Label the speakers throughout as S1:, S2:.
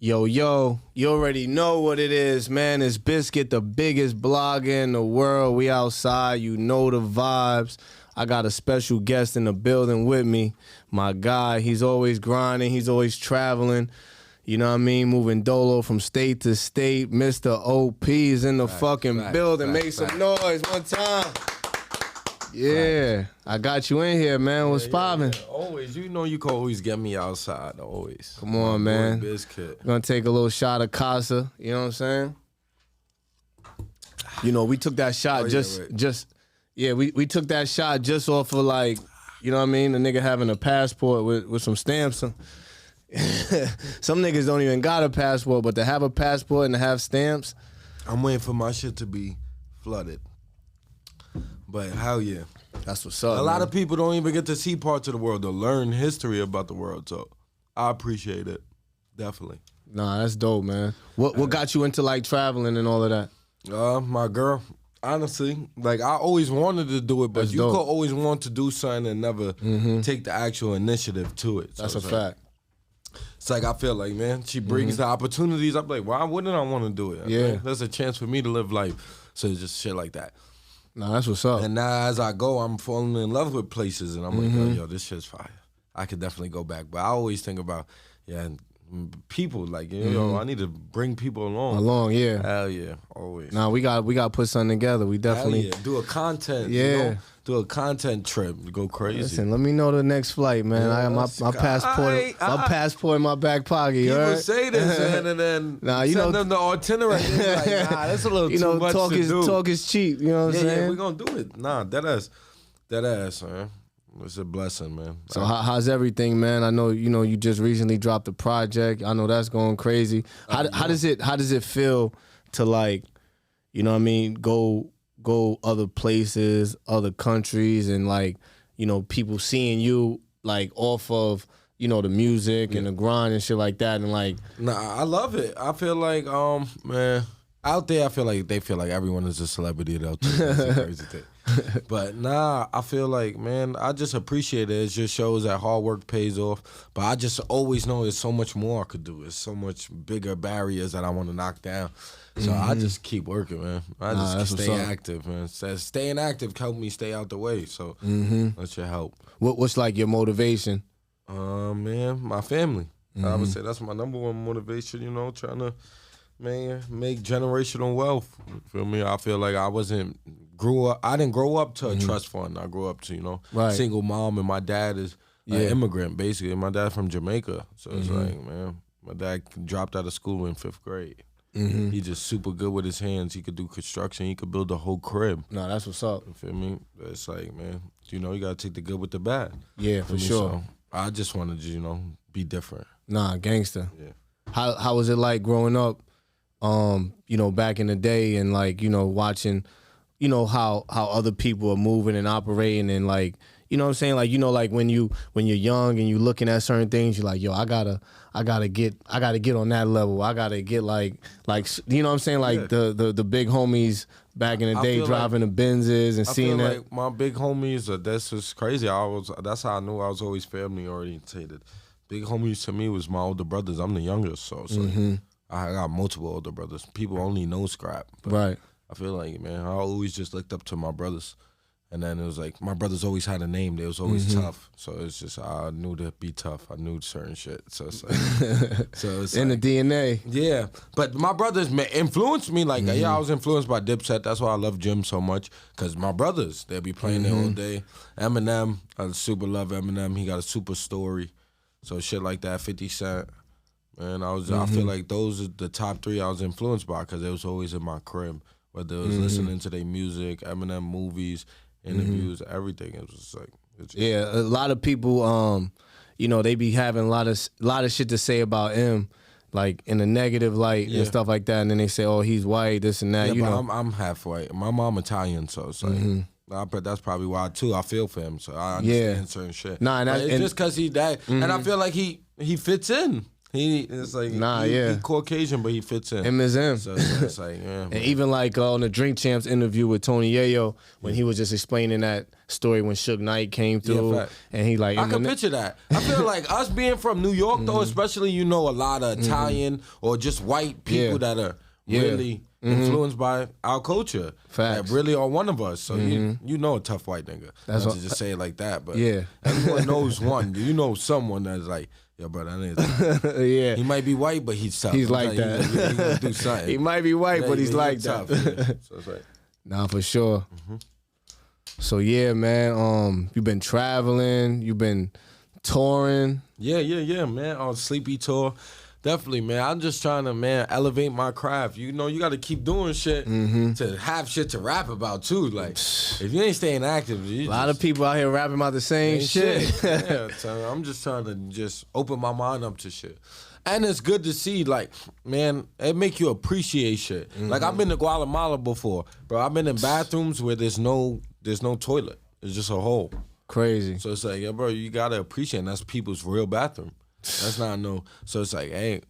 S1: Yo, you already know what it is, man. It's Biscuit, the biggest blogger in the world. We outside, you know the vibes. I got a special guest in the building with me. My guy, he's always grinding. He's always traveling. You know what I mean? Moving dolo from state to state. Mr. OP is in the building. Make some noise one time. Yeah, I got you in here, man. What's poppin'?
S2: Yeah. Always, you know you can always get me outside, always.
S1: Come on, man.
S2: Biscuit.
S1: Gonna take a little shot of Casa, you know what I'm saying? You know, we took that shot we took that shot just off of like, you know what I mean? The nigga having a passport with some stamps. Some niggas don't even got a passport, but to have a passport and to have stamps.
S2: I'm waiting for my shit to be flooded. But hell yeah.
S1: That's what's up.
S2: A lot of people don't even get to see parts of the world or learn history about the world. So I appreciate it. Definitely.
S1: Nah, that's dope, man. What got you into like traveling and all of that?
S2: My girl. Honestly, like I always wanted to do it, but
S1: That's
S2: you
S1: dope.
S2: could always want to do something and never take the actual initiative to it. So
S1: That's a
S2: it's
S1: fact.
S2: It's like I feel like, man, she brings the opportunities. I'm like, why wouldn't I want to do it?
S1: Yeah.
S2: There's a chance for me to live life. So it's just shit like that.
S1: Nah, that's what's up.
S2: And now as I go, I'm falling in love with places, and I'm like, yo, this shit's fire. I could definitely go back. But I always think about, people, like, yo, I need to bring people along.
S1: Yeah.
S2: Hell yeah, always.
S1: Nah, we got to put something together. We definitely.
S2: Hell yeah, do a content.
S1: Yeah.
S2: You know? Do a content trip. Go crazy.
S1: Listen, let me know the next flight, man.
S2: Yeah,
S1: I got my passport, passport in my back pocket.
S2: People say this, man, and then send them the itinerary. They're like, that's a little too much to do.
S1: Talk is cheap. You know what I'm saying?
S2: Yeah, we gonna do it. Nah, that ass, man. It's a blessing, man.
S1: So how's everything, man? I know you just recently dropped a project. I know that's going crazy. How does it feel to, like, you know what I mean, go other places, other countries, and like, people seeing you like off of, the music and the grind and shit like that, and like.
S2: Nah, I love it. I feel like, man, out there, I feel like they feel like everyone is a celebrity out there. That's a crazy thing. But nah, I feel like, man, I just appreciate it. It just shows that hard work pays off. But I just always know there's so much more I could do. There's so much bigger barriers that I want to knock down. So I just keep working, man. I just stay active, man. Staying active helped me stay out the way. So that should help.
S1: What's like your motivation?
S2: Man, my family. I would say that's my number one motivation, trying to, man, make generational wealth. You feel me? I feel like I didn't grow up to a trust fund. I grew up to, single mom, and my dad is an immigrant, basically. My dad's from Jamaica. So it's like, man, my dad dropped out of school in 5th grade. He just super good with his hands. He could do construction. He could build a whole crib.
S1: No, that's what's up.
S2: You feel me? It's like, man, you got to take the good with the bad.
S1: Yeah, for sure.
S2: So I just wanted to, be different.
S1: Nah, gangster.
S2: Yeah.
S1: How was it like growing up, back in the day, and like, watching, how other people are moving and operating, and like, you know what I'm saying? Like, like when you're young and you looking at certain things, you're like, yo, I gotta get on that level. I gotta get like, you know what I'm saying? Like the big homies back in the day driving the Benzes and seeing that.
S2: Like my big homies, that's just crazy. That's how I knew I was always family orientated. Big homies to me was my older brothers. I'm the youngest, so it's like, I got multiple older brothers. People only know scrap. But
S1: right.
S2: I feel like, man, I always just looked up to my brothers. And then it was like, my brothers always had a name. They was always tough. So it's just, I knew to be tough. I knew certain shit. So it's like,
S1: in the DNA.
S2: Yeah. But my brothers influenced me. Like, I was influenced by Dipset. That's why I love Jim so much. Because my brothers, they'll be playing there all day. Eminem, I super love Eminem. He got a super story. So shit like that, 50 Cent. Man, I feel like those are the top 3 I was influenced by, because it was always in my crib. Whether it was listening to their music, Eminem movies, interviews, everything. It was just like,
S1: a lot of people, they be having a lot of shit to say about him, like in a negative light and stuff like that, and then they say, oh, he's white, this and that.
S2: Yeah, but I'm half white. My mom Italian, so it's like. But that's probably why too. I feel for him, so I understand certain shit.
S1: Nah,
S2: it's just because he that, and I feel like he fits in. It's like
S1: he
S2: Caucasian, but he fits in.
S1: Him is him.
S2: So it's like, yeah.
S1: And even like on the Drink Champs interview with Tony Yayo, when he was just explaining that story when Suge Knight came through, and he like,
S2: I can picture that. I feel like us being from New York though, especially a lot of Italian or just white people that are really influenced by our culture.
S1: Facts.
S2: That really are one of us. So you know a tough white nigga. That's not to just say it like that, but everyone knows one. You know someone that's like, yo, bro, that nigga. He might be white, but he's tough.
S1: He's like that.
S2: He gonna do something.
S1: He might be white, but he's like that.
S2: So it's like,
S1: nah, for sure. So yeah, man. You've been traveling. You've been touring.
S2: Yeah, man. On Sleepy Tour. Definitely, man. I'm just trying to, man, elevate my craft. You know, you got to keep doing shit to have shit to rap about, too. Like, if you ain't staying active,
S1: a lot of people out here rapping about the same shit.
S2: Yeah, so I'm just trying to just open my mind up to shit. And it's good to see, like, man, it make you appreciate shit. Like, I've been to Guatemala before, bro. I've been in bathrooms where there's no toilet. It's just a hole.
S1: Crazy.
S2: So it's like, yeah, bro, you got to appreciate it. And that's people's real bathroom. That's not no. So it's like, hey.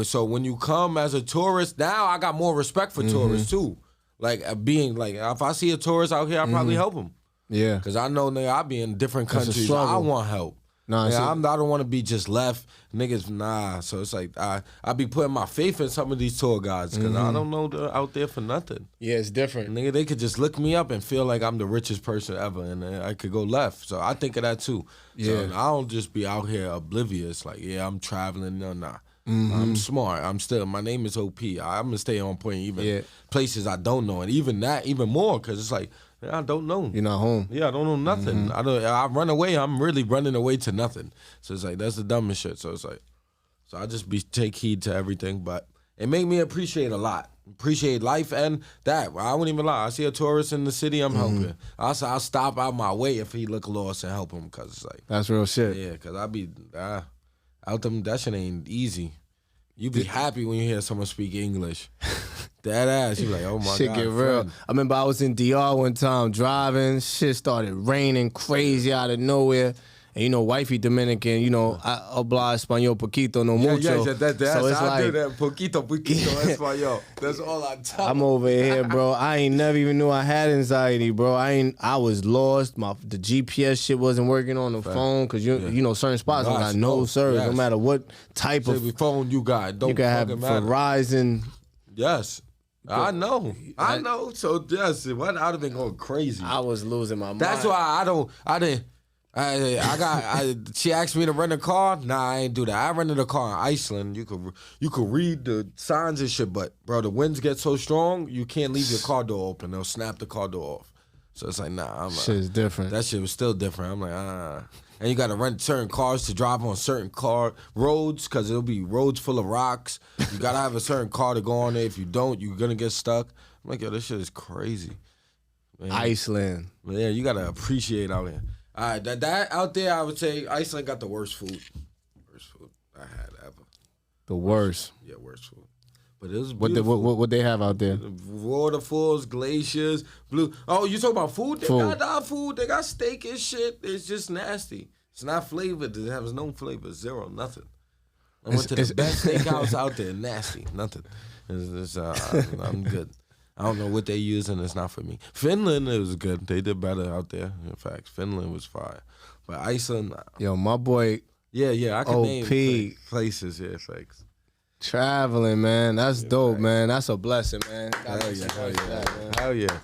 S2: So when you come as a tourist, now I got more respect for tourists too. Like being like, if I see a tourist out here, I probably help him.
S1: Yeah.
S2: Because I know, nigga, I be in different countries. I want help.
S1: Nah,
S2: I don't want to be just left. Niggas, nah. So it's like, I be putting my faith in some of these tour guides because I don't know they're out there for nothing.
S1: Yeah, it's different.
S2: Nigga, they could just look me up and feel like I'm the richest person ever and I could go left. So I think of that too.
S1: Yeah.
S2: So I don't just be out here oblivious like, yeah, I'm traveling. No, nah. I'm smart. My name is OP. I'm going to stay on point even places I don't know. And even more because it's like, I don't know.
S1: You're not home.
S2: Yeah, I don't know nothing. I run away. I'm really running away to nothing. So it's like, that's the dumbest shit. So it's like, I just take heed to everything. But it made me appreciate a lot. Appreciate life and that. I won't even lie. I see a tourist in the city, I'm helping. I'll stop out my way if he look lost and help him because it's like.
S1: That's real shit.
S2: Yeah, because I be out them. That shit ain't easy. You be happy when you hear someone speak English. That ass, you like, oh my God.
S1: Shit get real. I remember I was in DR one time driving. Shit started raining crazy out of nowhere. And you know, wifey Dominican, you know, I habla español poquito, no mucho.
S2: Yeah, that's
S1: so it's
S2: I do that. Poquito, español. That's all I tell.
S1: I'm over here, bro. I ain't never even knew I had anxiety, bro. I was lost. The GPS shit wasn't working on the phone because you know certain spots don't got no service, no matter what type of
S2: phone you got. Don't
S1: you can have Verizon.
S2: Yes. I know. So yes, I'd have been going crazy.
S1: I was losing my mind.
S2: That's why she asked me to rent a car. Nah, I ain't do that. I rented a car in Iceland. You could read the signs and shit, but bro, the winds get so strong, you can't leave your car door open. They'll snap the car door off. So it's like, nah.
S1: Shit's different.
S2: That shit was still different. I'm like, And you got to rent certain cars to drive on certain roads because it'll be roads full of rocks. You got to have a certain car to go on there. If you don't, you're going to get stuck. I'm like, yo, this shit is crazy. Man.
S1: Iceland.
S2: Yeah, you got to appreciate out here. All right, that out there, I would say Iceland got the worst food. Worst food I had ever.
S1: The worst.
S2: Yeah, worst food. But it was beautiful.
S1: What they have out there?
S2: Waterfalls, glaciers, blue. Oh, you talking about food? They got our food. They got steak and shit. It's just nasty. It's not flavored. It has no flavor. Zero. Nothing. I went to the best steakhouse out there. Nasty. Nothing. I'm good. I don't know what they using. It's not for me. Finland, it was good. They did better out there. In fact, Finland was fire. But Iceland.
S1: Yo, my boy.
S2: Yeah. I can
S1: OP.
S2: name places. Yeah, thanks.
S1: Traveling, man. That's dope, man. That's a blessing, man.
S2: Hell yeah.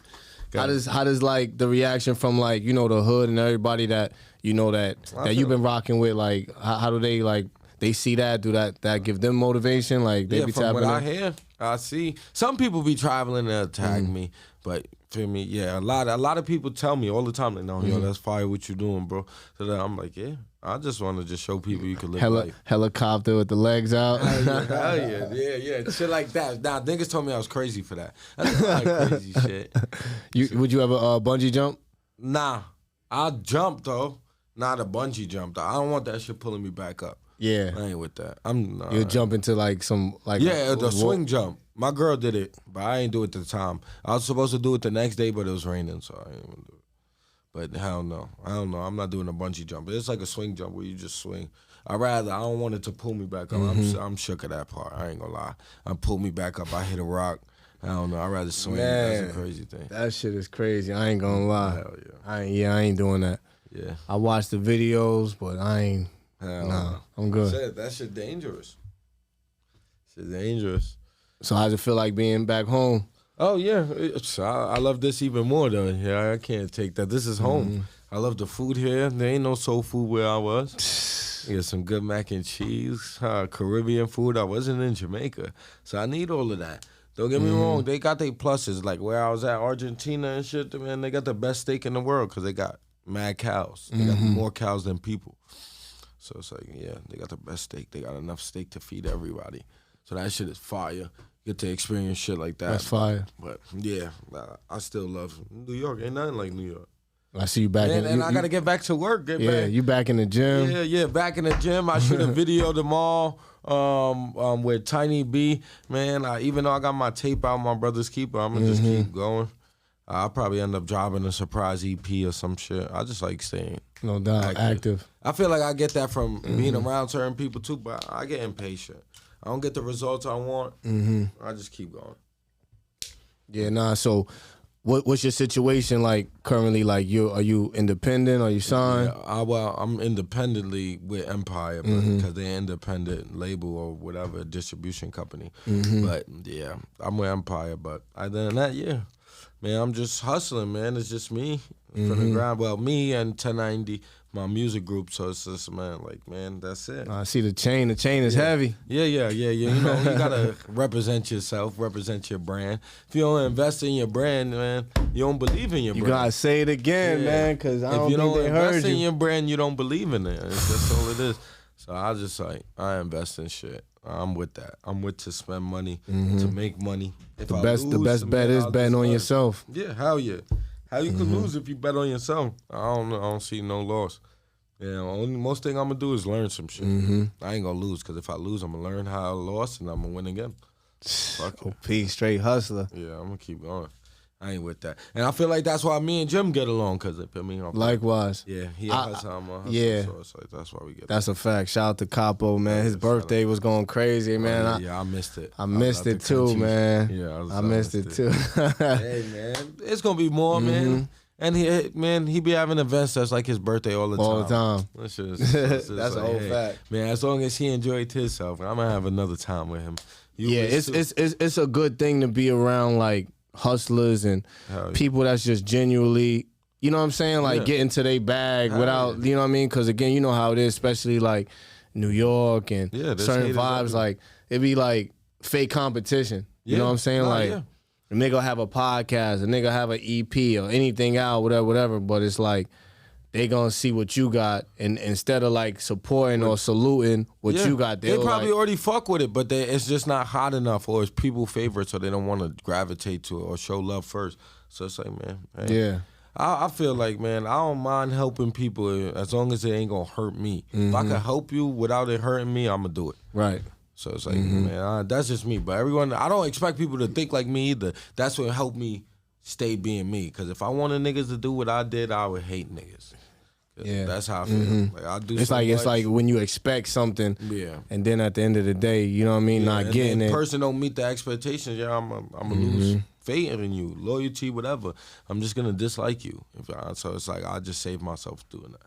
S1: How does like the reaction from like, you know, the hood and everybody that you know that you've been rocking with, like how do they like they see that? Do that give them motivation? Like they be
S2: from
S1: tapping
S2: what I hear, I see. Some people be traveling and tag me, but for me, yeah, a lot of people tell me all the time, like, no, yo, that's fire what you doing, bro. So then I'm like, yeah, I just want to just show people you can live life.
S1: Helicopter with the legs out.
S2: Hell yeah, shit like that. Now niggas told me I was crazy for that. That's like crazy shit.
S1: Would you ever bungee jump?
S2: Nah, I jump though, not a bungee jump though. I don't want that shit pulling me back up.
S1: Yeah,
S2: I ain't with that.
S1: You'll jump into like some like
S2: the swing jump. My girl did it, but I ain't do it at the time. I was supposed to do it the next day, but it was raining, so I didn't even do it. But hell no, I don't know. I'm not doing a bungee jump. It's like a swing jump where you just swing. I don't want it to pull me back up. I'm shook at that part. I ain't gonna lie. I pull me back up. I hit a rock. I don't know. I'd rather swing.
S1: Man,
S2: that's a crazy thing.
S1: That shit is crazy. I ain't gonna lie.
S2: Hell yeah.
S1: I ain't doing that.
S2: Yeah.
S1: I watch the videos, but I ain't. I'm good.
S2: That shit dangerous. Shit dangerous.
S1: So how's it feel like being back home?
S2: Oh yeah, I love this even more though. Yeah, I can't take that. This is home. I love the food here. There ain't no soul food where I was. Get some good mac and cheese, Caribbean food. I wasn't in Jamaica, so I need all of that. Don't get me wrong. They got their pluses. Like where I was at, Argentina and shit. Man, they got the best steak in the world because they got mad cows. They got more cows than people. So it's like, yeah, they got the best steak. They got enough steak to feed everybody. So that shit is fire. Get to experience shit like that.
S1: That's fire.
S2: But yeah, I still love New York. Ain't nothing like New York.
S1: I see you back
S2: and I gotta get back to work.
S1: You back in the gym.
S2: Yeah, back in the gym. I shoot a video tomorrow with Tiny B. Man, even though I got my tape out, my brother's keeper, I'm gonna just keep going. I'll probably end up dropping a surprise EP or some shit. I just like staying.
S1: No doubt, active.
S2: I feel like I get that from being around certain people too, but I get impatient. I don't get the results I want. I just keep going.
S1: Yeah, nah. So, what's your situation like currently? Like, are you independent? Are you signed?
S2: Yeah, I'm independently with Empire because they're an independent label or whatever distribution company. But yeah, I'm with Empire. But other than that, yeah, man, I'm just hustling, man. It's just me from the ground. Well, me and 1090. My music group, so it's just, man, that's it.
S1: I see the chain. The chain is heavy.
S2: Yeah. You know, you gotta represent yourself, represent your brand. If you don't invest in your brand, man, you don't believe in your brand.
S1: You gotta say it again, man, because I don't think they heard you. If you don't invest
S2: in your brand, you don't believe in it. That's all it is. So I invest in shit. I'm with that. I'm with to spend money, to make money. If
S1: the best bet is betting on yourself.
S2: Yeah, hell yeah. How you could lose if you bet on yourself? I don't know. I don't see no loss. Yeah, most thing I'm gonna do is learn some shit. I ain't gonna lose because if I lose, I'm gonna learn how I lost and I'm gonna win again. Fuck
S1: it. Straight hustler.
S2: Yeah, I'm gonna keep going. I ain't with that, and I feel like that's why me and Jim get along because it put me on.
S1: Likewise.
S2: Yeah, he hustles, I'm a hustler,
S1: yeah.
S2: So it's like that's why we get.
S1: That's a fact. Shout out to Capo, man. His birthday was going crazy, man.
S2: Yeah, I missed it.
S1: I missed it too, man.
S2: Yeah,
S1: I missed it too.
S2: Hey, man, it's gonna be more, man. And he be having events that's like his birthday all the time.
S1: All the time.
S2: That's just
S1: that's a whole fact.
S2: Man, as long as he enjoyed himself, I'm gonna have another time with him.
S1: It's a good thing to be around like hustlers and people that's just genuinely, you know what I'm saying, like getting to their bag without, you know what I mean? Because again, you know how it is, especially like New York and certain vibes. Like it be like fake competition. You know what I'm saying? A nigga have a podcast, a nigga have an EP or anything out, whatever. But it's like they gonna see what you got, and instead of like supporting or saluting what you got,
S2: they probably already fuck with it, but it's just not hot enough, or it's people favorite, so they don't want to gravitate to it or show love first. So it's like, man,
S1: yeah.
S2: I feel like, man, I don't mind helping people as long as it ain't gonna hurt me. If I can help you without it hurting me, I'm gonna do it.
S1: Right.
S2: So it's like, man, that's just me. But I don't expect people to think like me either. That's what helped me stay being me. Because if I wanted niggas to do what I did, I would hate niggas. Yeah, that's how I feel. Like I do.
S1: It's like when you expect something, and then at the end of the day, you know what I mean, not getting it.
S2: Person don't meet the expectations. Yeah, I'm gonna lose faith in you, loyalty, whatever. I'm just gonna dislike you. So it's like I just save myself doing that.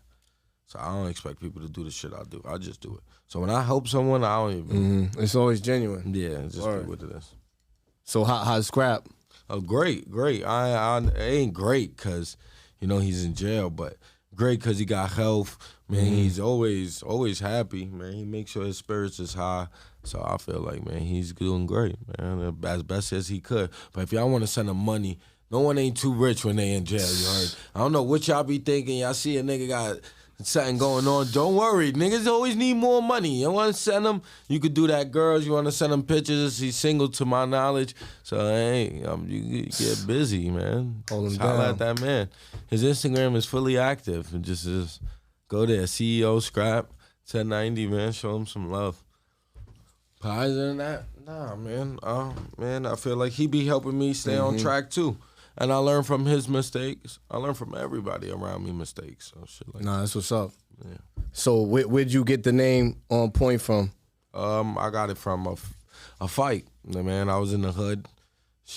S2: So I don't expect people to do the shit I do. I just do it. So when I help someone, I don't even.
S1: It's always genuine.
S2: Yeah, it's just what it is.
S1: So how's Scrap?
S2: Oh, great. I ain't great because, he's in jail, but great because he got health. Man, he's always happy. Man, he makes sure his spirits is high. So I feel like, man, he's doing great, man, as best as he could. But if y'all want to send him money, no one ain't too rich when they in jail, you heard? I don't know what y'all be thinking. Y'all see a nigga got something going on. Don't worry. Niggas always need more money. You want to send them? You could do that, girls. You want to send them pictures? He's single to my knowledge. So, hey, you get busy, man.
S1: Hold him
S2: holla
S1: down.
S2: At that man. His Instagram is fully active. And just go there. CEO Scrap 1090, man. Show him some love. But other than that, nah, man. Man, I feel like he be helping me stay on track, too. And I learn from his mistakes. I learn from everybody around me mistakes. So shit like
S1: that's what's up.
S2: Yeah.
S1: So where'd you get the name On Point from?
S2: I got it from a fight. Man, I was in the hood.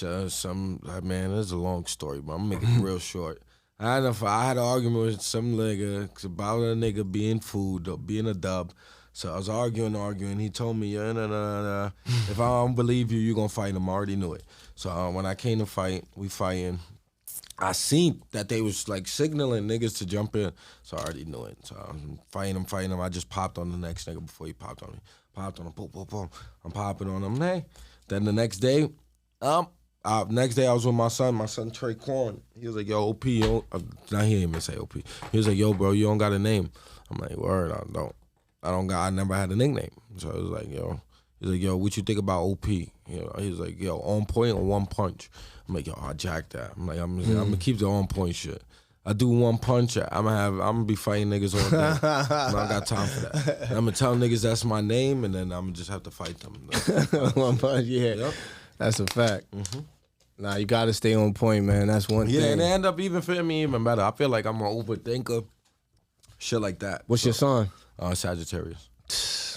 S2: Man, this is a long story, but I'm gonna make it real short. I had an argument with some nigga about a nigga being food or being a dub. So I was arguing. He told me, if I don't believe you, you're gonna fight him. I already knew it. So when I came to fight, we fighting. I seen that they was like signaling niggas to jump in, so I already knew it. So I'm fighting him. I just popped on the next nigga before he popped on me. Popped on him, boom, boom, boom. I'm popping on him. Hey. Then the next day, I was with my son Trey Corn. He was like, yo, OP, you don't, not hear him say OP. He was like, yo, bro, you don't got a name. I'm like, word, I never had a nickname. So I was like, yo. He's like, yo, what you think about OP? You know, he was like, yo, on point or one punch? I'm like, yo, I jack that. I'm like, I'm gonna keep the on point shit. I do one punch, I'm gonna be fighting niggas all day. I don't got time for that. And I'm gonna tell niggas that's my name, and then I'm gonna just have to fight them.
S1: One punch, yeah. Yep. That's a fact. Mm-hmm. Nah, you gotta stay on point, man. That's one thing.
S2: Yeah, and they end up even fitting me even better. I feel like I'm an overthinker. Shit like that.
S1: What's your sign?
S2: Sagittarius.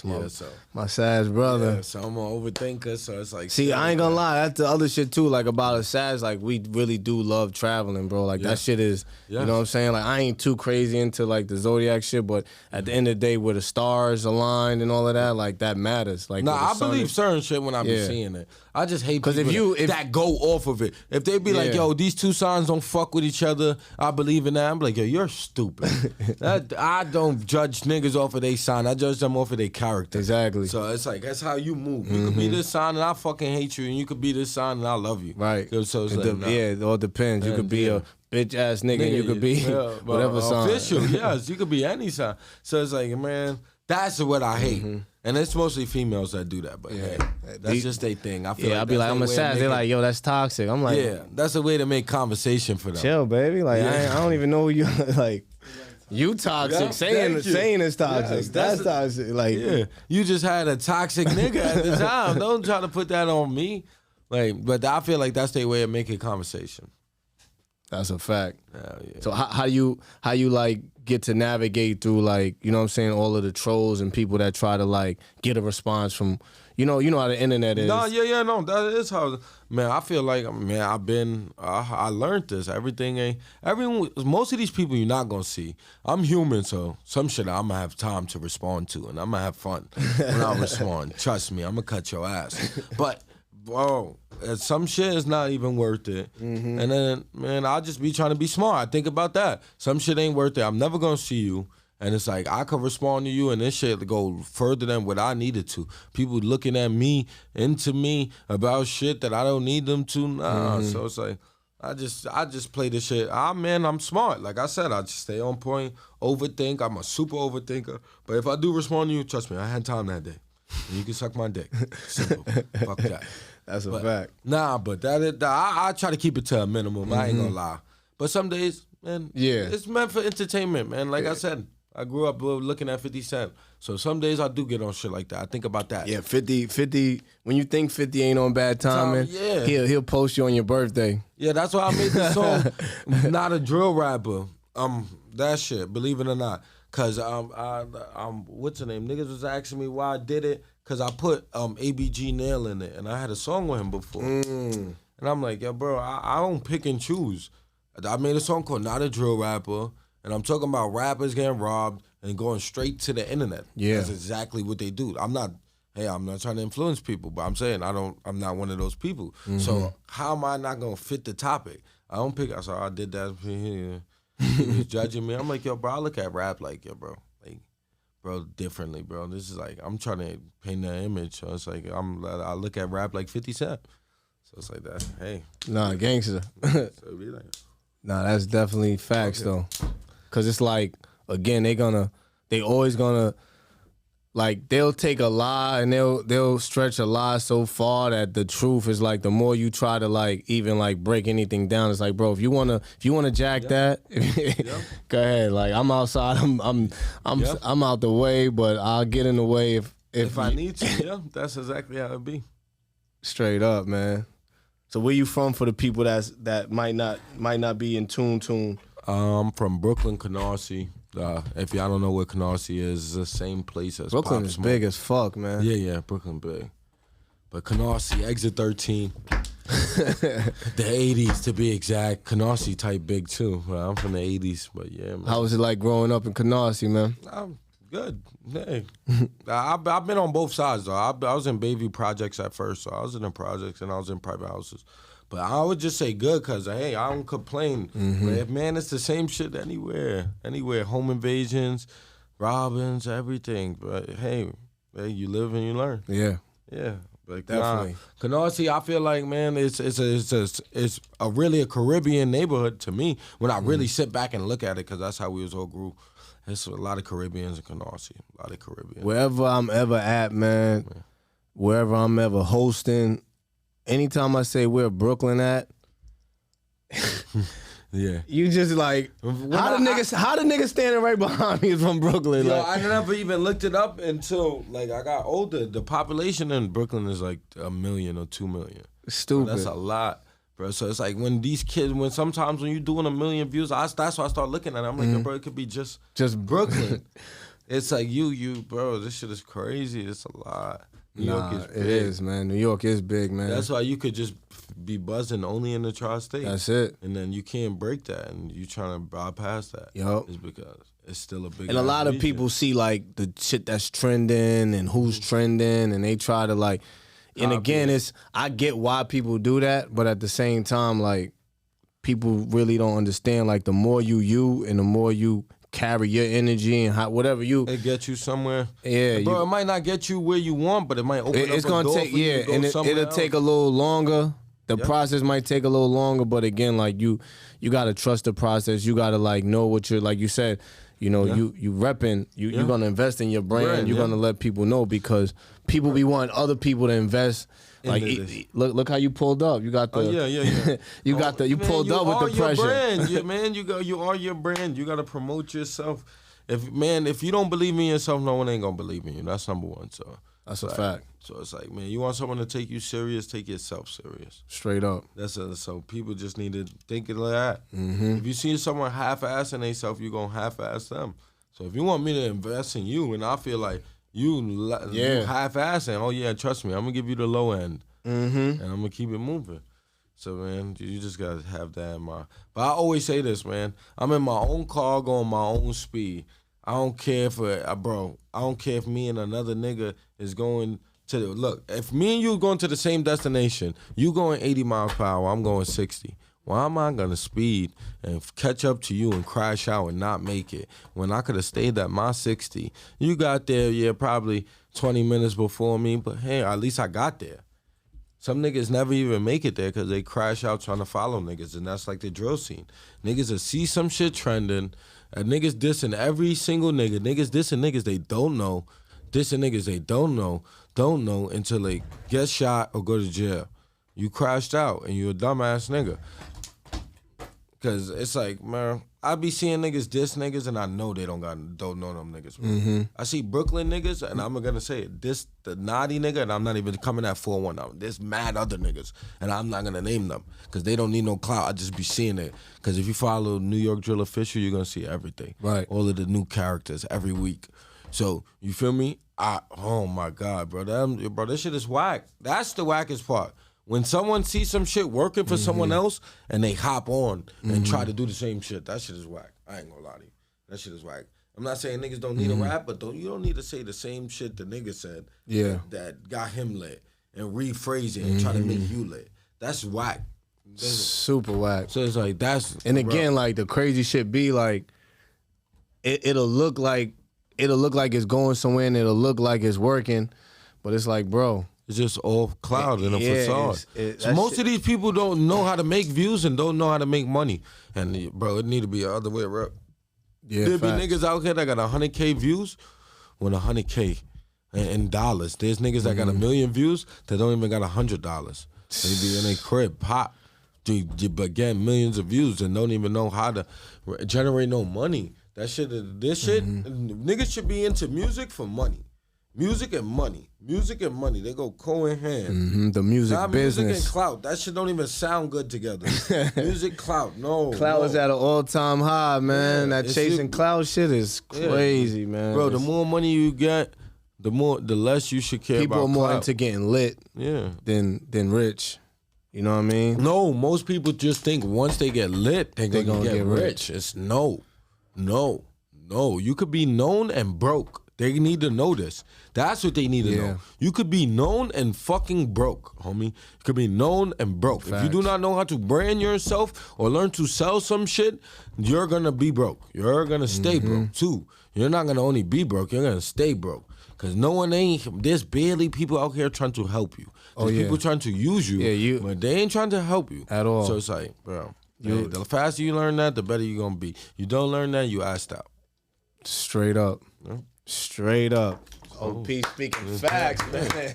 S1: My Sag brother.
S2: Yeah, so I'm an overthinker, so it's like.
S1: See, I ain't gonna lie, that's the other shit too. Like about a Sag, like we really do love traveling, bro. Like that shit is, you know what I'm saying? Like I ain't too crazy into like the Zodiac shit, but at the end of the day, where the stars aligned and all of that, like that matters. Like,
S2: I believe certain shit when I be seeing it. I just hate people that go off of it. If they be like, yo, these two signs don't fuck with each other, I believe in that. I'm like, yo, you're stupid. I don't judge niggas off of their sign. I judge them off of their character.
S1: Exactly.
S2: So it's like, that's how you move. You could be this sign and I fucking hate you, and you could be this sign and I love you.
S1: Right.
S2: So it's like,
S1: yeah, it all depends. You could be a bitch ass nigga, and you could be whatever sign.
S2: Official, yes. You could be any sign. So it's like, man, that's what I hate. And it's mostly females that do that, but hey, that's just their thing. I feel like
S1: I'll be like, I'm a Sag. They're like, yo, that's toxic. I'm like,
S2: yeah, that's a way to make conversation for them.
S1: Chill, baby. Like, I don't even know who you like. You toxic. Saying it's toxic. Yes, that's toxic. Like,
S2: you just had a toxic nigga at the time. Don't try to put that on me. Like, but I feel like that's their way of making conversation.
S1: That's a fact.
S2: Yeah.
S1: So how you like get to navigate through, like, you know what I'm saying, all of the trolls and people that try to like get a response from, you know how the internet is.
S2: No, that is how, man, I feel like, man, I learned this. Most of these people you're not gonna see. I'm human, so some shit I'm gonna have time to respond to, and I'm gonna have fun when I respond. Trust me, I'm gonna cut your ass. But, bro, some shit is not even worth it. And then, man, I'll just be trying to be smart. I think about that. Some shit ain't worth it. I'm never gonna see you. And it's like, I could respond to you and this shit go further than what I needed to. People looking at me, into me, about shit that I don't need them to. Nah. So it's like, I just play this shit. I'm smart. Like I said, I just stay on point, overthink. I'm a super overthinker. But if I do respond to you, trust me, I had time that day. And you can suck my dick. Simple. Fuck that.
S1: That's a fact.
S2: Nah, but I try to keep it to a minimum. I ain't gonna lie. But some days, man, it's meant for entertainment, man. Like I said, I grew up looking at 50 Cent. So some days I do get on shit like that. I think about that.
S1: Yeah, 50, when you think 50 ain't on bad timing, he'll post you on your birthday.
S2: Yeah, that's why I made this song, Not a Drill Rapper. That shit, believe it or not. Cause what's her name? Niggas was asking me why I did it. Cause I put ABG Nail in it, and I had a song with him before. And I'm like, yo, bro, I don't pick and choose. I made a song called Not a Drill Rapper, and I'm talking about rappers getting robbed and going straight to the internet. Yeah, that's exactly what they do. I'm not trying to influence people, but I'm saying I'm not one of those people. So how am I not gonna fit the topic? I don't pick. So I did that. He was judging me. I'm like, yo, bro, I look at rap like, yo, bro, like, bro, differently, bro. This is like, I'm trying to paint that image. So it's like, I look at rap like 50 Cent. So it's like that. Hey.
S1: Nah, gangster.
S2: So it be like,
S1: nah, that's definitely facts, though. Because it's like, again, they always gonna, like, they'll take a lie and they'll stretch a lie so far that the truth is like, the more you try to like even like break anything down, it's like, bro, if you wanna jack that, go ahead. Like, I'm outside, I'm out the way, but I'll get in the way if
S2: I need to. Yeah, that's exactly how it be.
S1: Straight up, man. So where you from for the people that might not be in tune?
S2: I'm from Brooklyn, Canarsie. If y'all don't know where Canarsie is, it's the same place as
S1: Brooklyn
S2: Pop
S1: is
S2: Smoke.
S1: big as fuck, man.
S2: Yeah, Brooklyn big. But Canarsie, exit 13. The 80s to be exact. Canarsie type big too. Well, I'm from the 80s, but yeah, man.
S1: How was it like growing up in Canarsie, man?
S2: I'm good. Hey. I've been on both sides, though. I was in Bayview projects at first, so I was in the projects and I was in private houses. But I would just say good because, hey, I don't complain. But, man, it's the same shit anywhere. Anywhere. Home invasions, robins, everything. But, hey, you live and you learn.
S1: Yeah.
S2: Yeah. Like,
S1: Definitely.
S2: Canarsie, I feel like, man, it's a really a Caribbean neighborhood to me when I really sit back and look at it because that's how we was all grew. There's a lot of Caribbeans in Canarsie. A lot of Caribbeans.
S1: Wherever I'm ever at, man, wherever I'm ever hosting, anytime I say where Brooklyn at,
S2: yeah.
S1: you just like, how the niggas standing right behind me is from Brooklyn?
S2: Yo,
S1: Like,
S2: I never even looked it up until like I got older. The population in Brooklyn is like 1 million or 2 million.
S1: stupid.
S2: That's a lot, bro. So it's like when these kids, sometimes when you're doing 1 million views, that's why I start looking at it. I'm like, bro, it could be just Brooklyn. It's like you, bro. This shit is crazy. It's a lot. New York is big.
S1: It is, man. New York is big, man.
S2: That's why you could just be buzzing only in the tri-state.
S1: That's it.
S2: And then you can't break that, and you trying to bypass that.
S1: Yup.
S2: It's because it's still a big.
S1: And a lot of
S2: region.
S1: people see like the shit that's trending and who's trending, and they try to like. And again, I get why people do that, but at the same time, like people really don't understand. Like the more you and the more you carry your energy and whatever
S2: it gets you somewhere.
S1: Yeah,
S2: bro. It might not get you where you want, but it might open
S1: it's
S2: up
S1: gonna
S2: a door
S1: take
S2: for you to go
S1: and
S2: somewhere
S1: it'll
S2: else.
S1: take a little longer. The process might take a little longer, but again, like you gotta trust the process. You gotta like know what you're, like you said, you know, you repping, you're gonna invest in your brand. You're gonna let people know because people be wanting other people to invest. Like look how you pulled up. You got the you pulled up with the pressure.
S2: Brand. You are your brand. You gotta promote yourself. If you don't believe in yourself, no one ain't gonna believe in you. That's number one. So
S1: that's a fact.
S2: So it's like, man, you want someone to take you serious, take yourself serious.
S1: Straight up.
S2: So people just need to think of that. If you see someone half-assing themselves, you're gonna half-ass them. So if you want me to invest in you, and I feel like you half-assing, oh yeah, trust me, I'm gonna give you the low end, and I'm gonna keep it moving. So man, you just gotta have that in mind. But I always say this, man, I'm in my own car going my own speed. I don't care I don't care if me and another nigga is going to look. If me and you going to the same destination, you going 80 miles per hour, I'm going 60. Why am I gonna speed and catch up to you and crash out and not make it when I could have stayed at my 60? You got there, probably 20 minutes before me, but hey, at least I got there. Some niggas never even make it there because they crash out trying to follow niggas, and that's like the drill scene. Niggas will see some shit trending, niggas dissing every single nigga. Niggas dissing niggas they don't know, dissing niggas they don't know until they get shot or go to jail. You crashed out and you a dumbass nigga. Cause it's like, man, I be seeing niggas diss niggas and I know they don't know them niggas. I see Brooklyn niggas and I'm gonna say it, diss the naughty nigga and I'm not even coming at 4-1. There's mad other niggas and I'm not gonna name them cause they don't need no clout. I just be seeing it. Cause if you follow New York Drill Official, you're gonna see everything.
S1: Right.
S2: All of the new characters every week. So you feel me? Oh my God, bro. This shit is whack. That's the wackest part. When someone sees some shit working for someone else and they hop on and try to do the same shit, that shit is whack. I ain't gonna lie to you. That shit is whack. I'm not saying niggas don't need a rap, but you don't need to say the same shit the nigga said that got him lit and rephrase it and try to make you lit. That's whack.
S1: Super whack.
S2: So it's like that's
S1: and again, like the crazy shit be like it'll look like it's going somewhere and it'll look like it's working, but it's like, bro,
S2: it's just all cloud and a facade. So most of these people don't know how to make views and don't know how to make money. And bro, it need to be the other way around.
S1: Yeah,
S2: there be niggas out here that got 100K views with 100K in dollars. There's niggas that got 1 million views that don't even got $100. They be in their crib, pop. But get millions of views and don't even know how to generate no money. Niggas should be into music for money. Music and money. Music and money. They go co in hand.
S1: The music
S2: Not
S1: business.
S2: music and clout. That shit don't even sound good together. Music, clout. No.
S1: Clout is at an all-time high, man.
S2: Yeah,
S1: that chasing clout shit is crazy, man.
S2: Bro, the more money you get, the less you should care
S1: people
S2: about
S1: are more
S2: clout.
S1: into getting lit than rich. You know what I mean?
S2: No, most people just think once they get lit, they're gonna get rich. It's no. You could be known and broke. They need to know this. That's what they need to know. You could be known and fucking broke, homie. You could be known and broke.
S1: Facts.
S2: If you do not know how to brand yourself or learn to sell some shit, you're gonna be broke. You're gonna stay broke too. You're not gonna only be broke, you're gonna stay broke. Cause there's barely people out here trying to help you. There's people trying to use you, but they ain't trying to help you.
S1: At all.
S2: So it's like, bro, the faster you learn that, the better you're gonna be. You don't learn that, you assed out.
S1: Straight up. Straight up. OP speaking facts, man.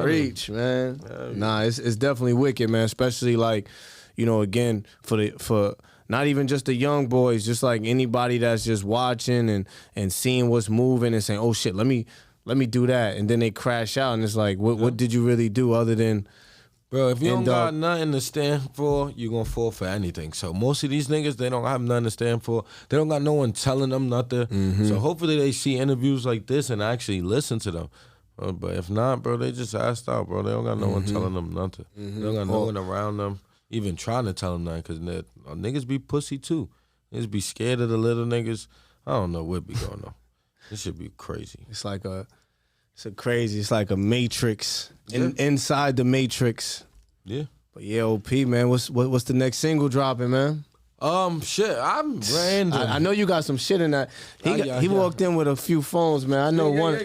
S1: Preach, man. Nah, it's definitely wicked, man. Especially like, you know, again, for not even just the young boys, just like anybody that's just watching and seeing what's moving and saying, oh shit, let me do that. And then they crash out and it's like, what did you really do other than
S2: Bro, if you don't got nothing to stand for, you're going to fall for anything. So most of these niggas, they don't have nothing to stand for. They don't got no one telling them nothing. So hopefully they see interviews like this and actually listen to them. But if not, bro, they just assed out, bro. They don't got no one telling them nothing. They don't got no one around them even trying to tell them nothing because niggas be pussy too. Niggas be scared of the little niggas. I don't know what be going on. This should be crazy.
S1: It's like a matrix inside the matrix.
S2: Yeah.
S1: But yeah, OP, man, what's the next single dropping, man?
S2: Shit, I'm random.
S1: I know you got some shit in that. He walked in with a few phones, man. I know one.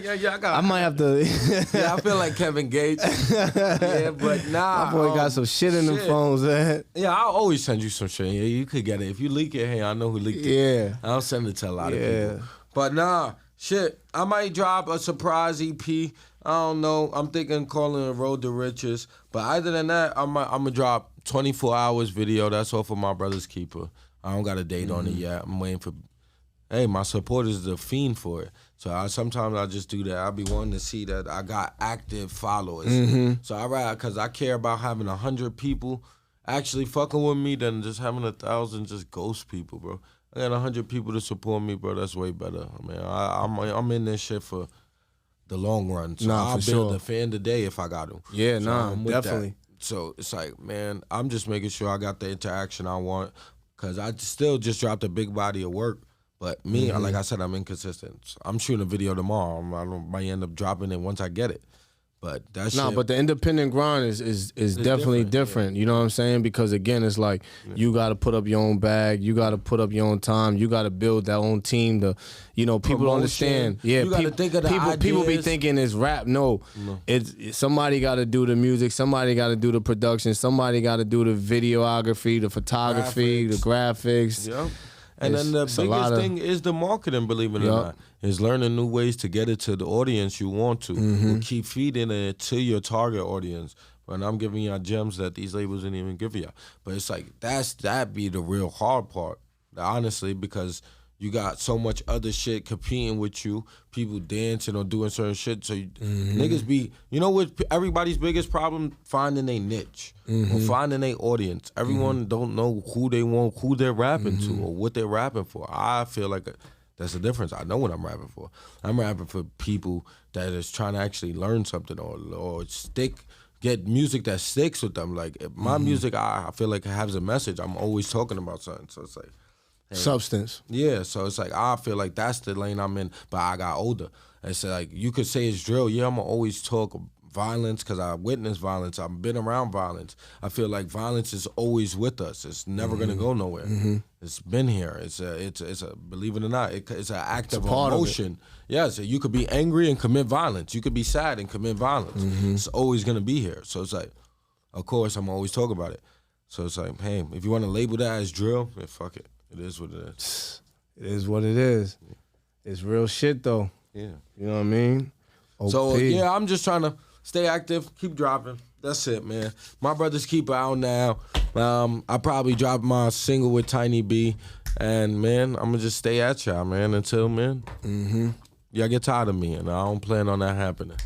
S1: I might have to.
S2: I feel like Kevin Gates. Yeah, but nah.
S1: My boy got some shit in them phones, man.
S2: Yeah, I'll always send you some shit. Yeah, you could get it. If you leak it, hey, I know who leaked it.
S1: Yeah.
S2: I'll send it to a lot of people. But nah, shit, I might drop a surprise EP. I don't know. I'm thinking calling it Road to Riches. But other than that, I'm going to drop 24 hours video. That's all for my brother's keeper. I don't got a date on it yet. I'm waiting for... Hey, my supporters is a fiend for it. So sometimes I just do that. I be wanting to see that I got active followers. So I rather, because I care about having 100 people actually fucking with me than just having 1,000 just ghost people, bro. I got 100 people to support me, bro. That's way better. I mean, I'm in this shit for the long run. So I'll build a fan today if I got to.
S1: Yeah,
S2: so
S1: definitely.
S2: That. So it's like, man, I'm just making sure I got the interaction I want because I still just dropped a big body of work. But me, like I said, I'm inconsistent. So I'm shooting a video tomorrow. I might end up dropping it once I get it. But that's
S1: but the independent grind is definitely different. You know what I'm saying? Because again, it's like you got to put up your own bag, you got to put up your own time, you got to build that own team. People don't understand. Yeah,
S2: you got to think of the ideas.
S1: People be thinking it's rap. No, it's somebody got to do the music, somebody got to do the production, somebody got to do the videography, the photography, the graphics.
S2: Yep. And then the biggest thing is the marketing, believe it or not, is learning new ways to get it to the audience you want to. You keep feeding it to your target audience. And I'm giving y'all gems that these labels didn't even give y'all. But it's like, that be the real hard part, honestly, because you got so much other shit competing with you, people dancing or doing certain shit. So niggas be, you know what everybody's biggest problem? Finding a niche or finding a audience. Everyone don't know who they want, who they're rapping to or what they're rapping for. I feel like that's the difference. I know what I'm rapping for. I'm rapping for people that is trying to actually learn something or get music that sticks with them. Like my music, I feel like it has a message. I'm always talking about something. So it's like,
S1: substance.
S2: Yeah, so it's like I feel like that's the lane I'm in, but I got older. It's like you could say it's drill. Yeah, I'm gonna always talk violence because I witnessed violence. I've been around violence. I feel like violence is always with us. It's never gonna go nowhere. It's been here. It's a believe it or not, it's an act of emotion. Yes, you could be angry and commit violence. You could be sad and commit violence. It's always gonna be here. So it's like, of course, I'm always talk about it. So it's like, hey, if you want to label that as drill, then fuck it. It is what it is.
S1: It is what it is. It's real shit, though.
S2: Yeah.
S1: You know what I mean? OP.
S2: So, yeah, I'm just trying to stay active, keep dropping. That's it, man. My brother's keeper out now. I probably drop my single with Tiny B. And, man, I'm going to just stay at y'all, man, until, man. y'all get tired of me, and I don't plan on that happening.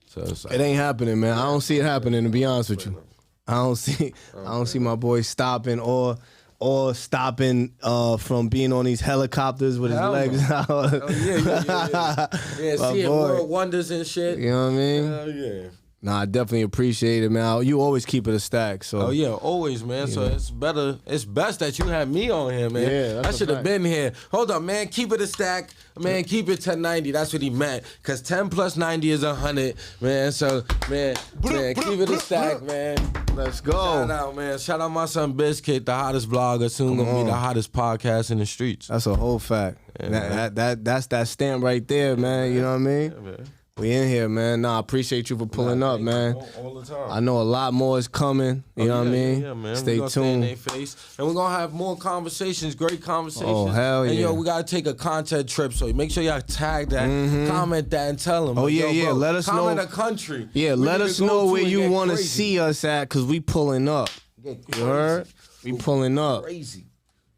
S2: So it's like,
S1: It ain't happening, man. I don't see it happening, to be honest with you. I don't see my boy stopping or stopping from being on these helicopters with his legs out.
S2: Oh, yeah, seeing world wonders and shit.
S1: You know what I mean?
S2: Hell yeah.
S1: Nah, I definitely appreciate it, man. You always keep it a stack. So.
S2: Oh yeah, always, man. So it's better. It's best that you have me on here, man.
S1: Yeah, that's
S2: I should have
S1: fact.
S2: been here. Hold up, man. Keep it a stack, man. Keep it 1090. That's what he meant. Cause 10 plus 90 is 100, man. So man, keep it a stack, man.
S1: Let's go.
S2: Shout out, man. Shout out my son Biscuit, the hottest blogger, soon gonna be the hottest podcast in the streets.
S1: That's a whole fact.
S2: Yeah,
S1: That's that stamp right there, man. You know what I mean?
S2: Yeah, man.
S1: We in here, man. Nah, I appreciate you for pulling up, man.
S2: All the time.
S1: I know a lot more is coming. You know what I mean?
S2: Yeah, man.
S1: Stay
S2: we gonna stay in
S1: tuned.
S2: their face. And we're going to have more conversations, great conversations.
S1: Oh, hell
S2: And,
S1: yeah.
S2: we got to take a content trip. So make sure y'all tag that, comment that, and tell them.
S1: Oh, yeah.
S2: Bro,
S1: Let us know.
S2: comment a country.
S1: Yeah,
S2: We
S1: let
S2: need
S1: us
S2: to go
S1: know
S2: to
S1: where
S2: and
S1: you
S2: get
S1: want to
S2: crazy.
S1: see us at, because we pulling up.
S2: Get
S1: You heard?
S2: crazy.
S1: We pulling up.
S2: Crazy.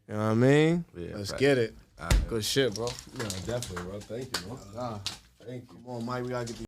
S1: You know what I mean?
S2: Yeah,
S1: Let's
S2: fact.
S1: get it. Good shit, bro.
S2: Yeah, definitely, bro. Thank you, bro. Thank you.
S1: Come on, Mike. We got to get these